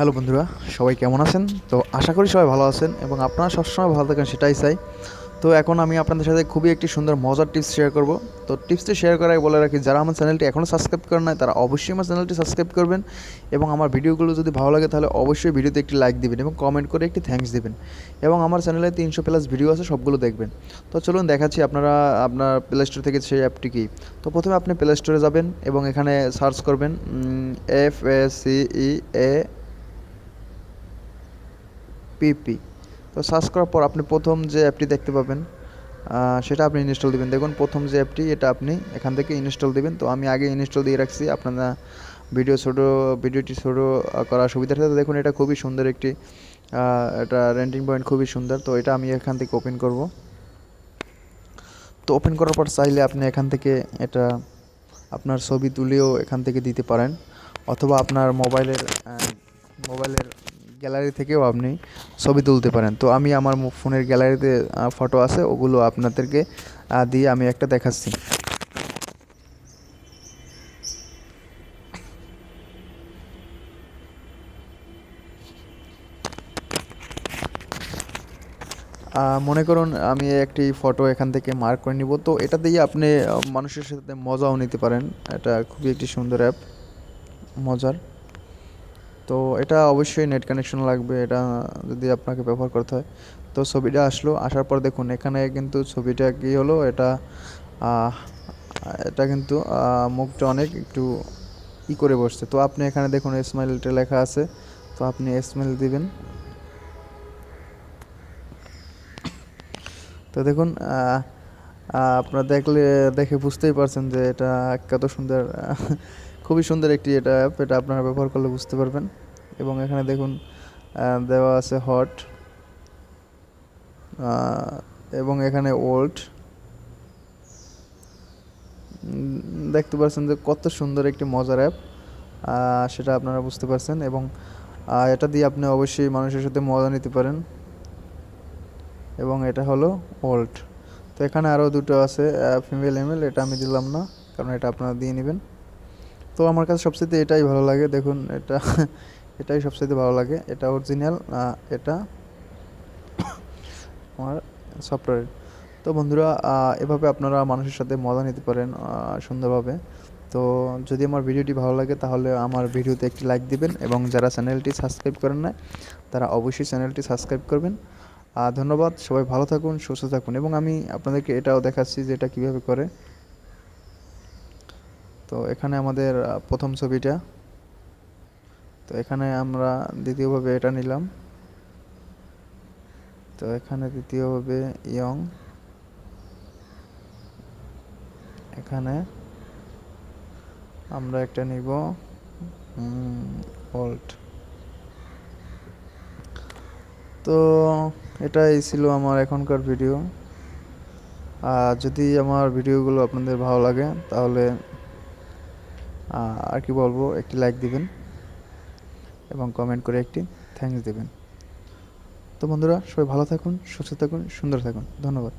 Hello বন্ধুরা, সবাই কেমন আছেন? তো আশা করি সবাই ভালো আছেন এবং আপনারা সবসময় ভালো থাকেন সেটাই চাই। তো এখন আমি আপনাদের সাথে খুবই একটি সুন্দর মজার টিপস শেয়ার করব। তো টিপসটি শেয়ার করার আগে বলে রাখি, যারা আমার চ্যানেলটি এখনও সাবস্ক্রাইব করেন নাই তারা অবশ্যই আমার চ্যানেলটি সাবস্ক্রাইব করবেন এবং আমার ভিডিওগুলো যদি ভালো লাগে তাহলে অবশ্যই ভিডিওতে একটি লাইক দিবেন এবং কমেন্ট করে একটি থ্যাঙ্কস দিবেন এবং আমার চ্যানেলে 300+ ভিডিও আছে, সবগুলো দেখবেন। তো চলুন দেখাচ্ছি আপনারা আপনার প্লে স্টোর থেকে সেই অ্যাপটি কী। তো প্রথমে আপনি প্লে স্টোরে যাবেন এবং এখানে সার্চ করবেন FACEA পিপি। তো সার্চ করার পর আপনি প্রথম যে অ্যাপটি দেখতে পাবেন সেটা আপনি ইনস্টল দিবেন। দেখুন প্রথম যে অ্যাপটি এটা আপনি এখান থেকে ইনস্টল দিবেন। তো আমি আগে ইনস্টল দিয়ে রাখছি, আপনারা ভিডিওটি ছোটো করার সুবিধার্থে। দেখুন এটা খুবই সুন্দর একটি এটা রেন্টিং পয়েন্ট খুবই সুন্দর। তো এটা আমি এখান থেকে ওপেন করব। তো ওপেন করার পর চাইলে আপনি এখান থেকে এটা আপনার ছবি তুলেও এখান থেকে দিতে পারেন, অথবা আপনার মোবাইলের গ্যালারি থেকেও আপনি ছবি তুলতে পারেন। তো আমি আমার ফোনের গ্যালারিতে ফটো আছে, ওগুলো আপনাদেরকে দিয়ে আমি একটা দেখাচ্ছি। মনে করুন আমি একটি ফটো এখান থেকে মার্ক করে নিব। তো এটা দিয়ে আপনি মানুষের সাথে মজাও নিতে পারেন। এটা খুবই একটি সুন্দর অ্যাপ, মজার। তো এটা অবশ্যই নেট কানেকশন লাগবে এটা যদি আপনাকে ব্যবহার করতে হয়। তো ছবিটা আসলো, আসার পর দেখুন এখানে কিন্তু ছবিটা কী হলো, আহ, এটা কিন্তু মুখটা অনেক একটু করে বসছে। তো আপনি এখানে দেখুন স্মাইলটা লেখা আছে, তো আপনি স্মাইল দিবেন। তো দেখুন আপনারা দেখে বুঝতেই পারছেন যে এটা কত সুন্দর, খুবই সুন্দর একটি এটা অ্যাপ। এটা আপনারা ব্যবহার করলে বুঝতে পারবেন। এবং এখানে দেখুন দেওয়া আছে হট এবং এখানে ওল্ড। দেখতে পাচ্ছেন যে কত সুন্দর একটি মজার অ্যাপ, সেটা আপনারা বুঝতে পারছেন। এবং এটা দিয়ে আপনি অবশ্যই মানুষের সাথে মজা নিতে পারেন। এবং এটা হলো ওল্ড। তো এখানে আরও দুটো আছে, ফিমেল ইমেল, এটা আমি দিলাম না কারণ এটা আপনারা দিয়ে নেবেন। তো আমার কাছে সবচেয়ে এটাই ভালো লাগে। দেখুন এটা এটাই সবচেয়ে ভালো লাগে, এটা অরিজিনাল, এটা আমার সফটওয়্যার। তো বন্ধুরা এভাবে আপনারা মানুষের সাথে মজা নিতে পারেন সুন্দরভাবে। তো যদি আমার ভিডিওটি ভালো লাগে তাহলে আমার ভিডিওতে একটি লাইক দিবেন এবং যারা চ্যানেলটি সাবস্ক্রাইব করেন না তারা অবশ্যই চ্যানেলটি সাবস্ক্রাইব করবেন। ধন্যবাদ, সবাই ভালো থাকুন, সুস্থ থাকুন। এবং আমি আপনাদেরকে এটাও দেখাচ্ছি যে এটা কীভাবে করে। তো এখানে আমাদের প্রথম ছবিটা, তো এখানে আমরা দ্বিতীয়ভাবে এটা নিলাম। তো এখানে দ্বিতীয়ভাবে ইয়ং, এখানে আমরা একটা নিব ওল্ড। তো এটাই ছিল আমার এখনকার ভিডিও। যদি আমার ভিডিওগুলো আপনাদের ভালো লাগে তাহলে আর কি বলবো, একটি লাইক দিবেন এবং কমেন্ট করে একটি থ্যাঙ্কস দেবেন। তো বন্ধুরা সবাই ভালো থাকুন, সুস্থ থাকুন, সুন্দর থাকুন। ধন্যবাদ।